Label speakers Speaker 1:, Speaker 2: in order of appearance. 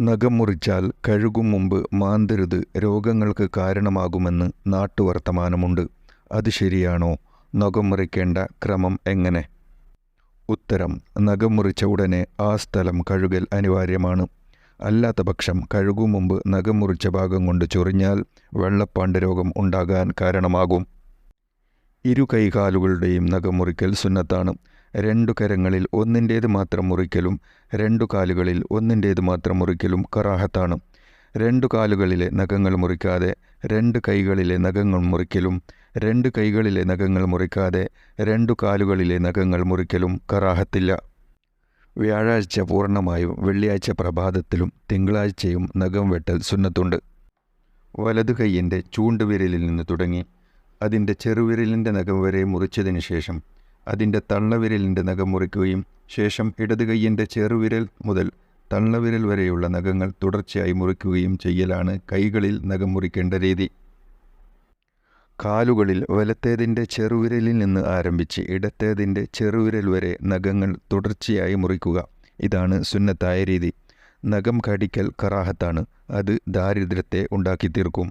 Speaker 1: നഖം മുറിച്ചാൽ കഴുകും മുമ്പ് മാന്തരുത് രോഗങ്ങൾക്ക് കാരണമാകുമെന്ന് നാട്ടുവർത്തമാനമുണ്ട്. അത് ശരിയാണോ? നഖം മുറിക്കേണ്ട ക്രമം എങ്ങനെ? ഉത്തരം: നഖം മുറിച്ച ഉടനെ ആ സ്ഥലം കഴുകൽ അനിവാര്യമാണ്. അല്ലാത്തപക്ഷം കഴുകും മുമ്പ് നഖം മുറിച്ച ഭാഗം കൊണ്ട് ചൊറിഞ്ഞാൽ വെള്ളപ്പാണ്ട് രോഗം ഉണ്ടാകാൻ കാരണമാകും. ഇരു കൈകാലുകളുടെയും നഖം മുറിക്കൽ സുന്നത്താണ്. 2 കരങ്ങളിൽ ഒന്നിൻ്റേത് മാത്രം മുറിക്കലും 2 കാലുകളിൽ ഒന്നിൻ്റേത് മാത്രം മുറിക്കലും കറാഹത്താണ്. 2 കാലുകളിലെ നഖങ്ങൾ മുറിക്കാതെ 2 കൈകളിലെ നഖങ്ങൾ മുറിക്കലും 2 കൈകളിലെ നഖങ്ങൾ മുറിക്കാതെ 2 കാലുകളിലെ നഖങ്ങൾ മുറിക്കലും കറാഹത്തില്ല. വ്യാഴാഴ്ച പൂർണ്ണമായും വെള്ളിയാഴ്ച പ്രഭാതത്തിലും തിങ്കളാഴ്ചയും നഖം വെട്ടൽ സുന്നത്തുണ്ട്. വലതു കൈയിൻ്റെ ചൂണ്ടുവിരലിൽ നിന്ന് തുടങ്ങി അതിൻ്റെ ചെറുവിരലിൻ്റെ നഖം വരെ മുറിച്ചതിന് ശേഷം അതിൻ്റെ തള്ളവിരലിൻ്റെ നഖം മുറിക്കുകയും ശേഷം ഇടത് കൈയിൻ്റെ ചെറുവിരൽ മുതൽ തള്ളവിരൽ വരെയുള്ള നഖങ്ങൾ തുടർച്ചയായി മുറിക്കുകയും ചെയ്യലാണ് കൈകളിൽ നഖം മുറിക്കേണ്ട രീതി. കാലുകളിൽ വലത്തേതിൻ്റെ ചെറുവിരലിൽ നിന്ന് ആരംഭിച്ച് ഇടത്തേതിൻ്റെ ചെറുവിരൽ വരെ നഖങ്ങൾ തുടർച്ചയായി മുറിക്കുക. ഇതാണ് സുന്നത്തായ രീതി. നഖം കടിക്കൽ കറാഹത്താണ്. അത് ദാരിദ്ര്യത്തെ ഉണ്ടാക്കി തീർക്കും.